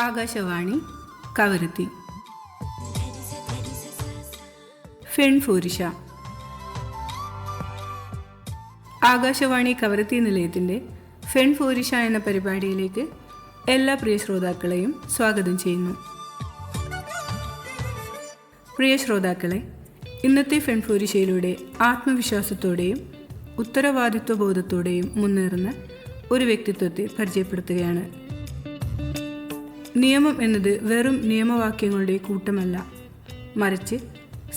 ആകാശവാണി കവരത്തി ഫെൺഫോരിഷ. ആകാശവാണി കവരത്തി നിലയത്തിൻ്റെ ഫെൺഫോരിഷ എന്ന പരിപാടിയിലേക്ക് എല്ലാ പ്രിയ ശ്രോതാക്കളെയും സ്വാഗതം ചെയ്യുന്നു. പ്രിയ ശ്രോതാക്കളെ, ഇന്നത്തെ ഫെൺഫോരിഷയിലൂടെ ആത്മവിശ്വാസത്തോടെയും ഉത്തരവാദിത്വ ബോധത്തോടെയും മുന്നേറുന്ന ഒരു വ്യക്തിത്വത്തെ പരിചയപ്പെടുത്തുകയാണ്. നിയമം എന്നത് വെറും നിയമവാക്യങ്ങളുടെ കൂട്ടമല്ല, മറിച്ച്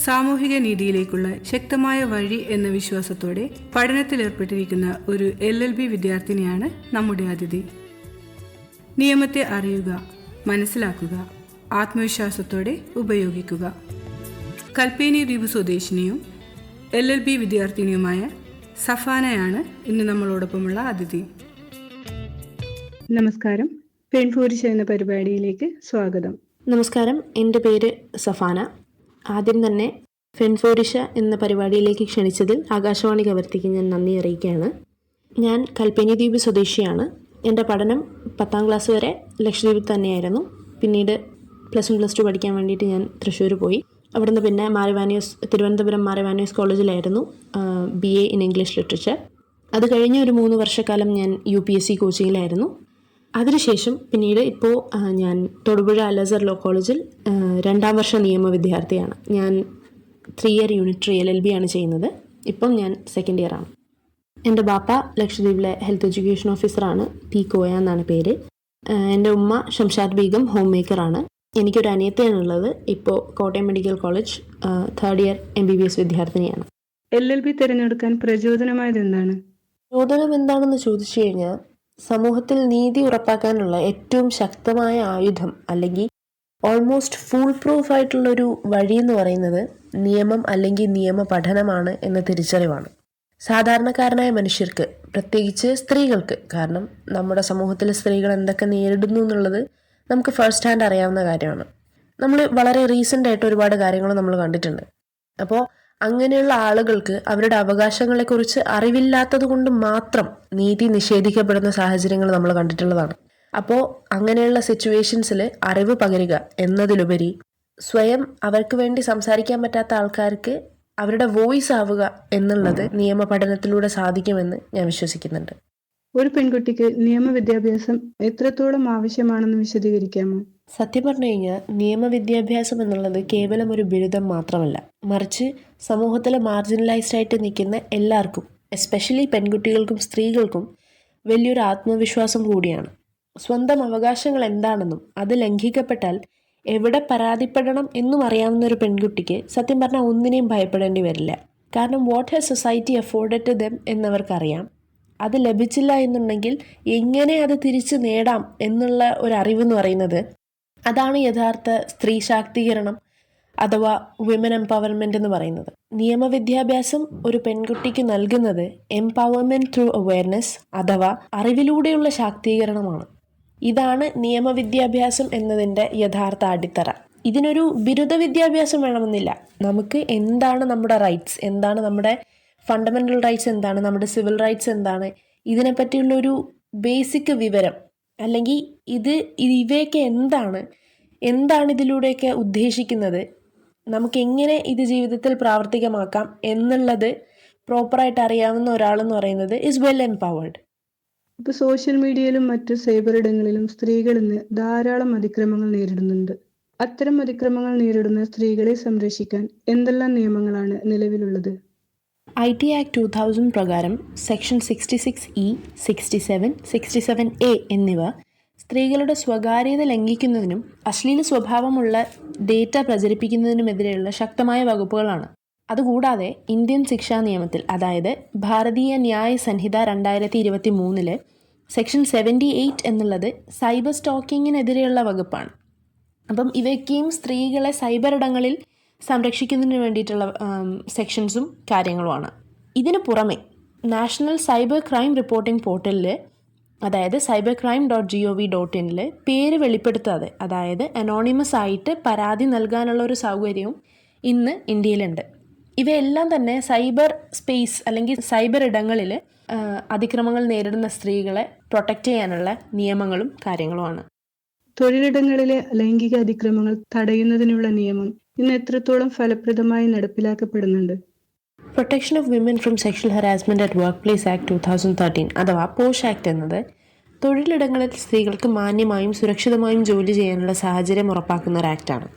സാമൂഹിക നീതിയിലേക്കുള്ള ശക്തമായ വഴി എന്ന വിശ്വാസത്തോടെ പഠനത്തിലേർപ്പെട്ടിരിക്കുന്ന ഒരു LLB വിദ്യാർത്ഥിനിയാണ് നമ്മുടെ അതിഥി. നിയമത്തെ അറിയുക, മനസ്സിലാക്കുക, ആത്മവിശ്വാസത്തോടെ ഉപയോഗിക്കുക. കൽപ്പേനി ദ്വീപ് സ്വദേശിനിയും LLB വിദ്യാർത്ഥിനിയുമായ സഫാനയാണ് ഇന്ന് നമ്മളോടൊപ്പമുള്ള അതിഥി. നമസ്കാരം. ഫെൺഫോരിഷ എന്ന പരിപാടിയിലേക്ക് സ്വാഗതം. നമസ്കാരം, എൻ്റെ പേര് സഫാന. ആദ്യം തന്നെ ഫെൺഫോരിഷ എന്ന പരിപാടിയിലേക്ക് ക്ഷണിച്ചതിൽ ആകാശവാണി കവർത്തിക്ക് ഞാൻ നന്ദി അറിയിക്കുകയാണ്. ഞാൻ കൽപ്പേനി ദ്വീപ് സ്വദേശിയാണ്. എൻ്റെ പഠനം 10ാം ക്ലാസ് വരെ ലക്ഷദ്വീപിൽ തന്നെയായിരുന്നു. പിന്നീട് +1 +2 പഠിക്കാൻ വേണ്ടിയിട്ട് ഞാൻ തൃശ്ശൂർ പോയി. അവിടുന്ന് പിന്നെ തിരുവനന്തപുരം മാരവാനിയോസ് കോളേജിലായിരുന്നു BA ഇൻ ഇംഗ്ലീഷ് ലിറ്ററേച്ചർ. അത് കഴിഞ്ഞ് ഒരു 3 വർഷക്കാലം ഞാൻ UPSC കോച്ചിങ്ങിലായിരുന്നു. അതിനുശേഷം പിന്നീട് ഇപ്പോൾ ഞാൻ തൊടുപുഴ അൽ-അസ്ഹർ ലോ കോളേജിൽ 2ാം വർഷ നിയമ വിദ്യാർത്ഥിയാണ്. ഞാൻ 3 ഇയർ യൂണിറ്ററി LLB ആണ് ചെയ്യുന്നത്. ഇപ്പം ഞാൻ 2nd ഇയർ ആണ്. എൻ്റെ ബാപ്പ ലക്ഷദ്വീപിലെ ഹെൽത്ത് എഡ്യൂക്കേഷൻ ഓഫീസറാണ്. P. കോയ എന്നാണ് പേര്. എൻ്റെ ഉമ്മ ഷംഷാദ് ബീഗം ഹോം മേക്കറാണ്. എനിക്കൊരു അനിയത്തിയാണുള്ളത്. ഇപ്പോൾ Kottayam medical college 3rd year MBBS വിദ്യാർത്ഥിനിയാണ്. LLB തിരഞ്ഞെടുക്കാൻ പ്രചോദനമായത് എന്താണ്? പ്രചോദനം എന്താണെന്ന് ചോദിച്ചു കഴിഞ്ഞാൽ, സമൂഹത്തിൽ നീതി ഉറപ്പാക്കാനുള്ള ഏറ്റവും ശക്തമായ ആയുധം അല്ലെങ്കിൽ ഓൾമോസ്റ്റ് ഫുൾ പ്രൂഫ് ആയിട്ടുള്ളൊരു വഴി എന്ന് പറയുന്നത് നിയമം അല്ലെങ്കിൽ നിയമ പഠനമാണ് എന്ന തിരിച്ചറിവാണ്. സാധാരണക്കാരനായ മനുഷ്യർക്ക്, പ്രത്യേകിച്ച് സ്ത്രീകൾക്ക്, കാരണം നമ്മുടെ സമൂഹത്തിലെ സ്ത്രീകൾ എന്തൊക്കെ നേരിടുന്നു എന്നുള്ളത് നമുക്ക് ഫസ്റ്റ് ഹാൻഡ് അറിയാവുന്ന കാര്യമാണ്. നമ്മൾ വളരെ റീസെൻ്റ് ആയിട്ട് ഒരുപാട് കാര്യങ്ങൾ നമ്മൾ കണ്ടിട്ടുണ്ട്. അപ്പോൾ അങ്ങനെയുള്ള ആളുകൾക്ക് അവരുടെ അവകാശങ്ങളെക്കുറിച്ച് അറിവില്ലാത്തത് കൊണ്ട് മാത്രം നീതി നിഷേധിക്കപ്പെടുന്ന സാഹചര്യങ്ങൾ നമ്മൾ കണ്ടിട്ടുള്ളതാണ്. അപ്പോൾ അങ്ങനെയുള്ള സിറ്റുവേഷൻസിൽ അറിവ് പകരുക എന്നതിലുപരി സ്വയം അവർക്ക് വേണ്ടി സംസാരിക്കാൻ പറ്റാത്ത ആൾക്കാർക്ക് അവരുടെ വോയിസ് ആവുക എന്നുള്ളത് നിയമ പഠനത്തിലൂടെ സാധിക്കുമെന്ന് ഞാൻ വിശ്വസിക്കുന്നുണ്ട്. ഒരു പെൺകുട്ടിക്ക് നിയമവിദ്യാഭ്യാസം എത്രത്തോളം ആവശ്യമാണെന്ന് വിശദീകരിക്കാമോ? സത്യം പറഞ്ഞു കഴിഞ്ഞാൽ നിയമവിദ്യാഭ്യാസം എന്നുള്ളത് കേവലം ഒരു ബിരുദം മാത്രമല്ല, മറിച്ച് സമൂഹത്തിലെ മാർജിനലൈസ്ഡ് ആയിട്ട് നിൽക്കുന്ന എല്ലാവർക്കും, എസ്പെഷ്യലി പെൺകുട്ടികൾക്കും സ്ത്രീകൾക്കും വലിയൊരു ആത്മവിശ്വാസം കൂടിയാണ്. സ്വന്തം അവകാശങ്ങൾ എന്താണെന്നും അത് ലംഘിക്കപ്പെട്ടാൽ എവിടെ പരാതിപ്പെടണം എന്നും അറിയാവുന്ന ഒരു പെൺകുട്ടിക്ക് സത്യം പറഞ്ഞാൽ ഒന്നിനെയും ഭയപ്പെടേണ്ടി വരില്ല. കാരണം what has society afforded to them എന്നവർക്കറിയാം. അത് ലഭിച്ചില്ല എന്നുണ്ടെങ്കിൽ എങ്ങനെ അത് തിരിച്ച് നേടാം എന്നുള്ള ഒരു അറിവെന്ന് പറയുന്നത്, അതാണ് യഥാർത്ഥ സ്ത്രീ ശാക്തീകരണം അഥവാ വിമൻ എംപവർമെൻ്റ് എന്ന് പറയുന്നത്. നിയമവിദ്യാഭ്യാസം ഒരു പെൺകുട്ടിക്ക് നൽകുന്നത് എംപവർമെൻറ്റ് ത്രൂ അവെയർനെസ് അഥവാ അറിവിലൂടെയുള്ള ശാക്തീകരണമാണ്. ഇതാണ് നിയമവിദ്യാഭ്യാസം എന്നതിൻ്റെ യഥാർത്ഥ അടിത്തറ. ഇതിനൊരു ബിരുദ വിദ്യാഭ്യാസം വേണമെന്നില്ല. നമുക്ക് എന്താണ് നമ്മുടെ റൈറ്റ്സ്, എന്താണ് നമ്മുടെ ഫണ്ടമെൻ്റൽ റൈറ്റ്സ്, എന്താണ് നമ്മുടെ സിവിൽ റൈറ്റ്സ്, എന്താണ് ഇതിനെപ്പറ്റിയുള്ളൊരു ബേസിക് വിവരം, അല്ലെങ്കിൽ ഇവയൊക്കെ എന്താണ് ഇതിലൂടെയൊക്കെ ഉദ്ദേശിക്കുന്നത്, നമുക്ക് എങ്ങനെ ഇത് ജീവിതത്തിൽ പ്രാവർത്തികമാക്കാം എന്നുള്ളത് പ്രോപ്പറായിട്ട് അറിയാവുന്ന ഒരാളെന്ന് പറയുന്നത് ഈസ് വെൽ എംപവേർഡ്. ഇപ്പോൾ സോഷ്യൽ മീഡിയയിലും മറ്റു സൈബർ ഇടങ്ങളിലും സ്ത്രീകൾ ഇന്ന് ധാരാളം അതിക്രമങ്ങൾ നേരിടുന്നുണ്ട്. അത്തരം അതിക്രമങ്ങൾ നേരിടുന്ന സ്ത്രീകളെ സംരക്ഷിക്കാൻ എന്തെല്ലാം നിയമങ്ങളാണ് നിലവിലുള്ളത്? IT Act 2000 പ്രകാരം സെക്ഷൻ 66E, 67, 67A എന്നിവ സ്ത്രീകളുടെ സ്വകാര്യത ലംഘിക്കുന്നതിനും അശ്ലീല സ്വഭാവമുള്ള ഡേറ്റ പ്രചരിപ്പിക്കുന്നതിനുമെതിരെയുള്ള ശക്തമായ വകുപ്പുകളാണ്. അതുകൂടാതെ ഇന്ത്യൻ ശിക്ഷാ നിയമത്തിൽ, അതായത് ഭാരതീയ ന്യായ സംഹിത 2023 സെക്ഷൻ 78 എന്നുള്ളത് സൈബർ സ്റ്റോക്കിങ്ങിനെതിരെയുള്ള വകുപ്പാണ്. അപ്പം ഇവയൊക്കെയും സ്ത്രീകളെ സൈബർ ഇടങ്ങളിൽ സംരക്ഷിക്കുന്നതിന് വേണ്ടിയിട്ടുള്ള സെക്ഷൻസും കാര്യങ്ങളുമാണ്. ഇതിനു പുറമെ നാഷണൽ സൈബർ ക്രൈം റിപ്പോർട്ടിംഗ് പോർട്ടലിൽ, അതായത് cybercrime.gov.in പേര് വെളിപ്പെടുത്താതെ, അതായത് അനോണിമസ് ആയിട്ട് പരാതി നൽകാനുള്ള ഒരു സൗകര്യവും ഇന്ന് ഇന്ത്യയിലുണ്ട്. ഇവയെല്ലാം തന്നെ സൈബർ സ്പേസ് അല്ലെങ്കിൽ സൈബർ ഇടങ്ങളിൽ അതിക്രമങ്ങൾ നേരിടുന്ന സ്ത്രീകളെ പ്രൊട്ടക്റ്റ് ചെയ്യാനുള്ള നിയമങ്ങളും കാര്യങ്ങളുമാണ്. തൊഴിലിടങ്ങളിലെ ലൈംഗിക അതിക്രമങ്ങൾ തടയുന്നതിനുള്ള നിയമം ഇന്ന് എത്രത്തോളം ഫലപ്രദമായി നടപ്പിലാക്കപ്പെടുന്നുണ്ട്? Protection of women from sexual harassment at workplace act 2013 അഥവാ പോഷ് ആക്ട് എന്നത് തൊഴിലിടങ്ങളിൽ സ്ത്രീകൾക്ക് മാന്യമായും സുരക്ഷിതമായും ജോലി ചെയ്യാനുള്ള സാഹചര്യം ഉറപ്പാക്കുന്ന ഒരു ആക്റ്റാണ്.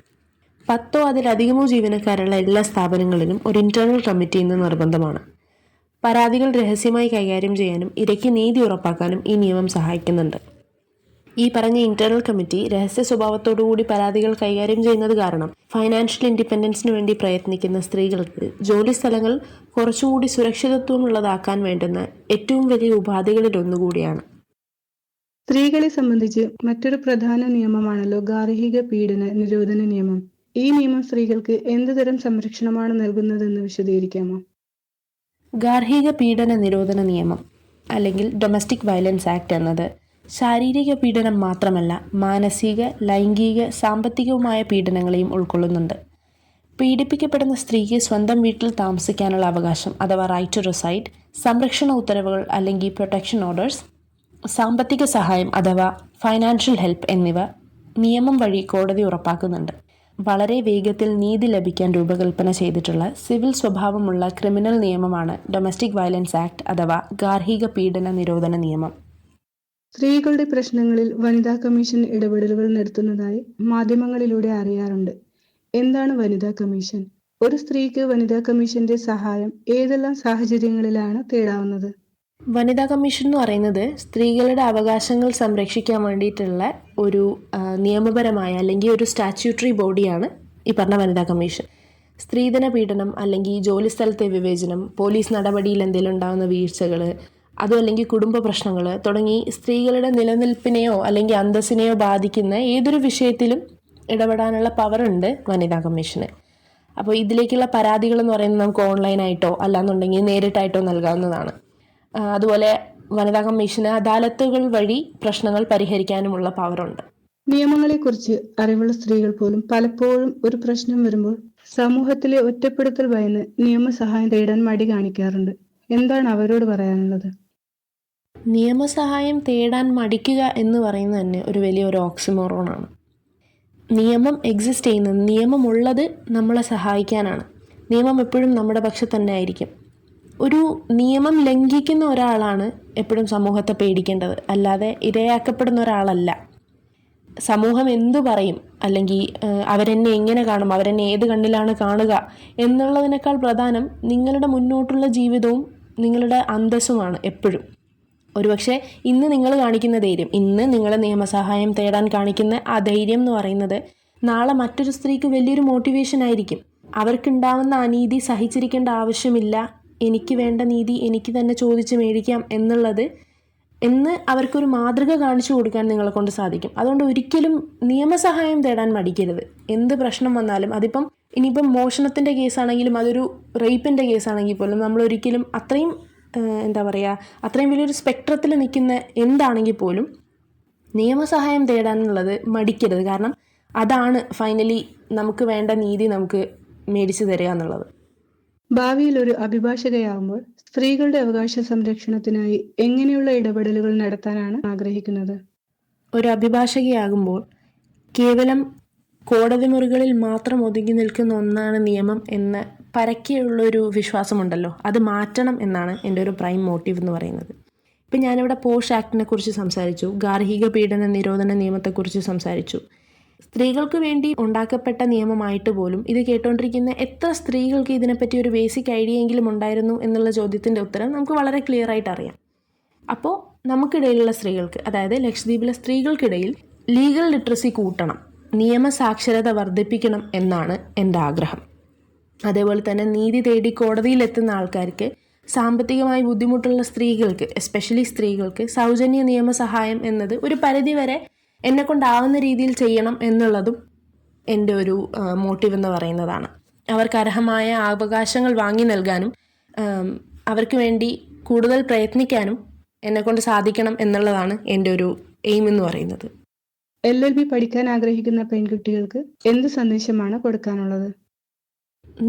10 അതിലധികമോ ജീവനക്കാരുള്ള എല്ലാ സ്ഥാപനങ്ങളിലും ഒരു ഇന്റേണൽ കമ്മിറ്റി ഇന്ന് നിർബന്ധമാണ്. പരാതികൾ രഹസ്യമായി കൈകാര്യം ചെയ്യാനും ഇരയ്ക്ക് നീതി ഉറപ്പാക്കാനും ഈ നിയമം സഹായിക്കുന്നുണ്ട്. ഈ പറഞ്ഞ ഇന്റേണൽ കമ്മിറ്റി രഹസ്യ സ്വഭാവത്തോടുകൂടി പരാതികൾ കൈകാര്യം ചെയ്യുന്നത് കാരണം ഫൈനാൻഷ്യൽ ഇൻഡിപെൻഡൻസിന് വേണ്ടി പ്രയത്നിക്കുന്ന സ്ത്രീകൾക്ക് ജോലി സ്ഥലങ്ങൾ കുറച്ചുകൂടി സുരക്ഷിതത്വമുള്ളതാക്കാൻ വേണ്ടുന്ന ഏറ്റവും വലിയ ഉപാധികളിലൊന്നുകൂടിയാണ്. സ്ത്രീകളെ സംബന്ധിച്ച് മറ്റൊരു പ്രധാന നിയമമാണല്ലോ ഗാർഹിക പീഡന നിരോധന നിയമം. ഈ നിയമം സ്ത്രീകൾക്ക് എന്തുതരം സംരക്ഷണമാണ് നൽകുന്നതെന്ന് വിശദീകരിക്കാമോ? ഗാർഹിക പീഡന നിരോധന നിയമം അല്ലെങ്കിൽ ഡൊമസ്റ്റിക് വയലൻസ് ആക്ട് എന്നത് ശാരീരിക പീഡനം മാത്രമല്ല, മാനസിക, ലൈംഗിക, സാമ്പത്തികവുമായ പീഡനങ്ങളെയും ഉൾക്കൊള്ളുന്നുണ്ട്. പീഡിപ്പിക്കപ്പെടുന്ന സ്ത്രീക്ക് സ്വന്തം വീട്ടിൽ താമസിക്കാനുള്ള അവകാശം അഥവാ റൈറ്റ് ടു റിസൈഡ്, സംരക്ഷണ ഉത്തരവുകൾ അല്ലെങ്കിൽ പ്രൊട്ടക്ഷൻ ഓർഡേഴ്സ്, സാമ്പത്തിക സഹായം അഥവാ ഫൈനാൻഷ്യൽ ഹെൽപ്പ് എന്നിവ നിയമം വഴി കോടതി ഉറപ്പാക്കുന്നുണ്ട്. വളരെ വേഗത്തിൽ നീതി ലഭിക്കാൻ രൂപകൽപ്പന ചെയ്തിട്ടുള്ള സിവിൽ സ്വഭാവമുള്ള ക്രിമിനൽ നിയമമാണ് ഡൊമസ്റ്റിക് വയലൻസ് ആക്ട് അഥവാ ഗാർഹിക പീഡന നിരോധന നിയമം. സ്ത്രീകളുടെ പ്രശ്നങ്ങളിൽ വനിതാ കമ്മീഷൻ ഇടപെടലുകൾ നടത്തുന്നതായി മാധ്യമങ്ങളിലൂടെ അറിയാറുണ്ട്. എന്താണ് വനിതാ കമ്മീഷൻ? ഒരു സ്ത്രീക്ക് വനിതാ കമ്മീഷന്റെ സഹായം ഏതെല്ലാം സാഹചര്യങ്ങളിലാണ് തേടാവുന്നത്? വനിതാ കമ്മീഷൻ എന്ന് പറയുന്നത് സ്ത്രീകളുടെ അവകാശങ്ങൾ സംരക്ഷിക്കാൻ വേണ്ടിയിട്ടുള്ള ഒരു നിയമപരമായ അല്ലെങ്കിൽ ഒരു സ്റ്റാറ്റ്യൂട്ടറി ബോഡിയാണ് ഈ പറഞ്ഞ വനിതാ കമ്മീഷൻ. സ്ത്രീധന പീഡനം അല്ലെങ്കിൽ ജോലി സ്ഥലത്തെ വിവേചനം, പോലീസ് നടപടിയിൽ എന്തെങ്കിലും ഉണ്ടാകുന്ന വീഴ്ചകൾ, അതും അല്ലെങ്കിൽ കുടുംബ പ്രശ്നങ്ങൾ തുടങ്ങി സ്ത്രീകളുടെ നിലനിൽപ്പിനെയോ അല്ലെങ്കിൽ അന്തസ്സിനെയോ ബാധിക്കുന്ന ഏതൊരു വിഷയത്തിലും ഇടപെടാനുള്ള പവറുണ്ട് വനിതാ കമ്മീഷന്. അപ്പോൾ ഇതിലേക്കുള്ള പരാതികളെന്ന് പറയുന്നത് നമുക്ക് ഓൺലൈനായിട്ടോ അല്ലാന്നുണ്ടെങ്കിൽ നേരിട്ടായിട്ടോ നൽകാവുന്നതാണ്. അതുപോലെ വനിതാ കമ്മീഷന് അദാലത്തുകൾ വഴി പ്രശ്നങ്ങൾ പരിഹരിക്കാനുമുള്ള പവറുണ്ട്. നിയമങ്ങളെക്കുറിച്ച് അറിവുള്ള സ്ത്രീകൾ പോലും പലപ്പോഴും ഒരു പ്രശ്നം വരുമ്പോൾ സമൂഹത്തിലെ ഒറ്റപ്പെടുത്തൽ ഭയന്ന് നിയമസഹായം തേടാൻ മടി കാണിക്കാറുണ്ട്. എന്താണ് അവരോട് പറയാനുള്ളത്? നിയമസഹായം തേടാൻ മടിക്കുക എന്ന് പറയുന്നത് തന്നെ ഒരു വലിയൊരു ഓക്സിമോറോണാണ്. നിയമം എക്സിസ്റ്റ് ചെയ്യുന്നത്, നിയമമുള്ളത് നമ്മളെ സഹായിക്കാനാണ്. നിയമം എപ്പോഴും നമ്മുടെ പക്ഷത്ത് തന്നെ ആയിരിക്കും. ഒരു നിയമം ലംഘിക്കുന്ന ഒരാളാണ് എപ്പോഴും സമൂഹത്തെ പേടിക്കേണ്ടത്, അല്ലാതെ ഇരയാക്കപ്പെടുന്ന ഒരാളല്ല. സമൂഹം എന്തു പറയും അല്ലെങ്കിൽ അവരെന്നെ എങ്ങനെ കാണും, അവരെന്നെ ഏത് കണ്ണിലാണ് കാണുക എന്നുള്ളതിനേക്കാൾ പ്രധാനം നിങ്ങളുടെ മുന്നോട്ടുള്ള ജീവിതവും നിങ്ങളുടെ അന്തസ്സുമാണ് എപ്പോഴും. ഒരുപക്ഷെ ഇന്ന് നിങ്ങൾ കാണിക്കുന്ന ധൈര്യം, ഇന്ന് നിങ്ങൾ നിയമസഹായം തേടാൻ കാണിക്കുന്ന ആ ധൈര്യം എന്ന് പറയുന്നത് നാളെ മറ്റൊരു സ്ത്രീക്ക് വലിയൊരു മോട്ടിവേഷൻ ആയിരിക്കും. അവർക്കുണ്ടാവുന്ന അനീതി സഹിച്ചിരിക്കേണ്ട ആവശ്യമില്ല, എനിക്ക് വേണ്ട നീതി എനിക്ക് തന്നെ ചോദിച്ച് മേടിക്കാം എന്നുള്ളത് എന്ന് അവർക്കൊരു മാതൃക കാണിച്ചു കൊടുക്കാൻ നിങ്ങളെ കൊണ്ട് സാധിക്കും. അതുകൊണ്ട് ഒരിക്കലും നിയമസഹായം തേടാൻ മടിക്കരുത്. എന്ത് പ്രശ്നം വന്നാലും, അതിപ്പം ഇനിയിപ്പം മോഷണത്തിൻ്റെ കേസാണെങ്കിലും അതൊരു റേപ്പിൻ്റെ കേസാണെങ്കിൽ പോലും നമ്മളൊരിക്കലും അത്രയും അത്രയും വലിയൊരു സ്പെക്ട്രത്തിൽ നിൽക്കുന്ന എന്താണെങ്കിൽ പോലും നിയമസഹായം തേടാനുള്ളത് മടിക്കരുത്. കാരണം അതാണ് ഫൈനലി നമുക്ക് വേണ്ട നീതി നമുക്ക് മേടിച്ചു തരിക എന്നുള്ളത്. ഭാവിയിൽ ഒരു അഭിഭാഷകയാകുമ്പോൾ സ്ത്രീകളുടെ അവകാശ സംരക്ഷണത്തിനായി എങ്ങനെയുള്ള ഇടപെടലുകൾ നടത്താനാണ് ആഗ്രഹിക്കുന്നത്? ഒരു അഭിഭാഷകയാകുമ്പോൾ കേവലം കോടതി മുറികളിൽ മാത്രം ഒതുങ്ങി നിൽക്കുന്ന ഒന്നാണ് നിയമം എന്ന പരക്കെയുള്ളൊരു വിശ്വാസമുണ്ടല്ലോ, അത് മാറ്റണം എന്നാണ് എൻ്റെ ഒരു പ്രൈം മോട്ടീവ് എന്ന് പറയുന്നത്. ഇപ്പം ഞാനിവിടെ പോഷ് ആക്ടിനെ കുറിച്ച് സംസാരിച്ചു, ഗാർഹിക പീഡന നിരോധന നിയമത്തെക്കുറിച്ച് സംസാരിച്ചു. സ്ത്രീകൾക്ക് വേണ്ടി ഉണ്ടാക്കപ്പെട്ട നിയമമായിട്ട് പോലും ഇത് കേട്ടുകൊണ്ടിരിക്കുന്ന എത്ര സ്ത്രീകൾക്ക് ഇതിനെപ്പറ്റി ഒരു ബേസിക് ഐഡിയ എങ്കിലും ഉണ്ടായിരുന്നു എന്നുള്ള ചോദ്യത്തിൻ്റെ ഉത്തരം നമുക്ക് വളരെ ക്ലിയർ ആയിട്ട് അറിയാം. അപ്പോൾ നമുക്കിടയിലുള്ള സ്ത്രീകൾക്ക്, അതായത് ലക്ഷദ്വീപിലെ സ്ത്രീകൾക്കിടയിൽ ലീഗൽ ലിറ്ററസി കൂട്ടണം, നിയമസാക്ഷരത വർദ്ധിപ്പിക്കണം എന്നാണ് എൻ്റെ ആഗ്രഹം. അതേപോലെ തന്നെ നീതി തേടി കോടതിയിലെത്തുന്ന ആൾക്കാർക്ക്, സാമ്പത്തികമായി ബുദ്ധിമുട്ടുള്ള സ്ത്രീകൾക്ക്, എസ്പെഷ്യലി സ്ത്രീകൾക്ക് സൗജന്യ നിയമസഹായം എന്നത് ഒരു പരിധിവരെ എന്നെക്കൊണ്ടാവുന്ന രീതിയിൽ ചെയ്യണം എന്നുള്ളതും എൻ്റെ ഒരു മോട്ടീവ് എന്ന് പറയുന്നതാണ്. അവർക്ക് അർഹമായ അവകാശങ്ങൾ വാങ്ങി നൽകാനും അവർക്ക് വേണ്ടി കൂടുതൽ പ്രയത്നിക്കാനും എന്നെക്കൊണ്ട് സാധിക്കണം എന്നുള്ളതാണ് എൻ്റെ ഒരു എയിം എന്ന് പറയുന്നത്. LLB പഠിക്കാൻ ആഗ്രഹിക്കുന്ന പെൺകുട്ടികൾക്ക് എന്ത് സന്ദേശമാണ് കൊടുക്കാനുള്ളത്?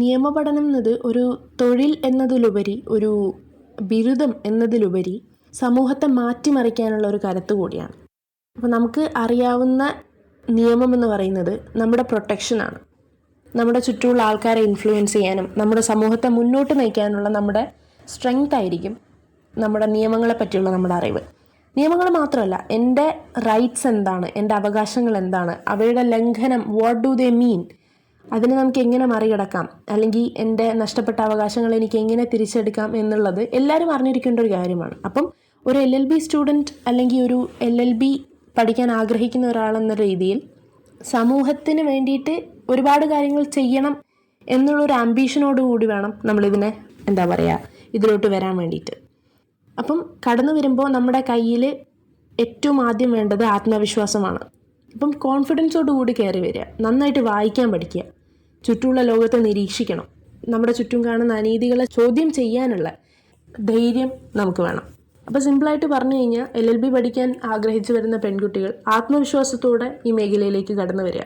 നിയമപഠനം എന്നത് ഒരു തൊഴിൽ എന്നതിലുപരി, ഒരു ബിരുദം എന്നതിലുപരി സമൂഹത്തെ മാറ്റിമറിക്കാനുള്ള ഒരു കരുത്ത് കൂടിയാണ്. അപ്പോൾ നമുക്ക് അറിയാവുന്ന നിയമം എന്ന് പറയുന്നത് നമ്മുടെ പ്രൊട്ടക്ഷനാണ്. നമ്മുടെ ചുറ്റുമുള്ള ആൾക്കാരെ ഇൻഫ്ലുവൻസ് ചെയ്യാനും നമ്മുടെ സമൂഹത്തെ മുന്നോട്ട് നയിക്കാനുള്ള നമ്മുടെ സ്ട്രെങ്ത് ആയിരിക്കും നമ്മുടെ നിയമങ്ങളെ പറ്റിയുള്ള നമ്മുടെ അറിവ്. നിയമങ്ങൾ മാത്രമല്ല, എൻ്റെ റൈറ്റ്സ് എന്താണ്, എൻ്റെ അവകാശങ്ങൾ എന്താണ്, അവയുടെ ലംഘനം, വാട്ട് ഡു ദേ മീൻ, അതിനെ നമുക്ക് എങ്ങനെ മറികടക്കാം, അല്ലെങ്കിൽ എൻ്റെ നഷ്ടപ്പെട്ട അവകാശങ്ങൾ എനിക്ക് എങ്ങനെ തിരിച്ചെടുക്കാം എന്നുള്ളത് എല്ലാവരും അറിഞ്ഞിരിക്കേണ്ട ഒരു കാര്യമാണ്. അപ്പം ഒരു LLB സ്റ്റുഡൻറ്റ് അല്ലെങ്കിൽ ഒരു LLB പഠിക്കാൻ ആഗ്രഹിക്കുന്ന ഒരാളെന്ന രീതിയിൽ സമൂഹത്തിന് വേണ്ടിയിട്ട് ഒരുപാട് കാര്യങ്ങൾ ചെയ്യണം എന്നുള്ളൊരു ആംബീഷനോടുകൂടി വേണം നമ്മളിതിനെ ഇതിലോട്ട് വരാൻ വേണ്ടിയിട്ട്. അപ്പം കടന്നു വരുമ്പോൾ നമ്മുടെ കയ്യിൽ ഏറ്റവും ആദ്യം വേണ്ടത് ആത്മവിശ്വാസമാണ്. അപ്പം കോൺഫിഡൻസോടുകൂടി കയറി വരിക, നന്നായിട്ട് വായിക്കാൻ പഠിക്കുക, ചുറ്റുമുള്ള ലോകത്തെ നിരീക്ഷിക്കണം, നമ്മുടെ ചുറ്റും കാണുന്ന അനീതികളെ ചോദ്യം ചെയ്യാനുള്ള ധൈര്യം നമുക്ക് വേണം. അപ്പോൾ സിമ്പിളായിട്ട് പറഞ്ഞു കഴിഞ്ഞാൽ LLB പഠിക്കാൻ ആഗ്രഹിച്ചു വരുന്ന പെൺകുട്ടികൾ ആത്മവിശ്വാസത്തോടെ ഈ മേഖലയിലേക്ക് കടന്നു വരിക.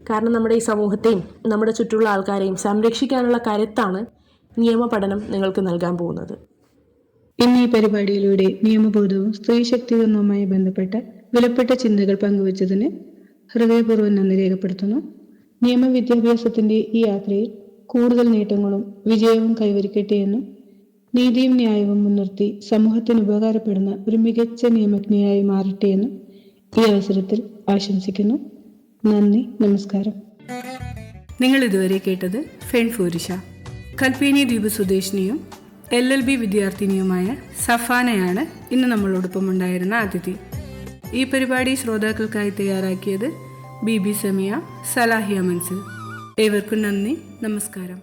കാരണം നമ്മുടെ ഈ സമൂഹത്തെയും നമ്മുടെ ചുറ്റുമുള്ള ആൾക്കാരെയും സംരക്ഷിക്കാനുള്ള കരുത്താണ് നിയമപഠനം നിങ്ങൾക്ക് നൽകാൻ പോകുന്നത്. ഇന്ന് ഈ പരിപാടിയിലൂടെ നിയമബോധവും സ്ത്രീ ശാക്തീകരണവുമായി ബന്ധപ്പെട്ട വിലപ്പെട്ട ചിന്തകൾ പങ്കുവച്ചതിന് ഹൃദയപൂർവ്വം നന്ദി രേഖപ്പെടുത്തുന്നു. നിയമവിദ്യാഭ്യാസത്തിന്റെ ഈ യാത്രയിൽ കൂടുതൽ നേട്ടങ്ങളും വിജയവും കൈവരിക്കട്ടെ എന്നും നീതിയും ന്യായവും മുൻനിർത്തി സമൂഹത്തിന് ഉപകാരപ്പെടുന്ന ഒരു മികച്ച നിയമജ്ഞയായി മാറട്ടെ എന്നും ഈ അവസരത്തിൽ ആശംസിക്കുന്നു. നന്ദി, നമസ്കാരം. നിങ്ങൾ ഇതുവരെ കേട്ടത് ഫെൺഫൂരിഷ. കൽപ്പേനി ദ്വീപ് സ്വദേശിനിയും LLB വിദ്യാർത്ഥിനിയുമായ സഫാനയാണ് ഇന്ന് നമ്മളോടൊപ്പം ഉണ്ടായിരുന്ന അതിഥി. ഈ പരിപാടി ശ്രോതാക്കൾക്കായി തയ്യാറാക്കിയത് BB സമീയ, സലാഹിയ മൻസിൽ. ഏവർക്കും നന്ദി, നമസ്കാരം.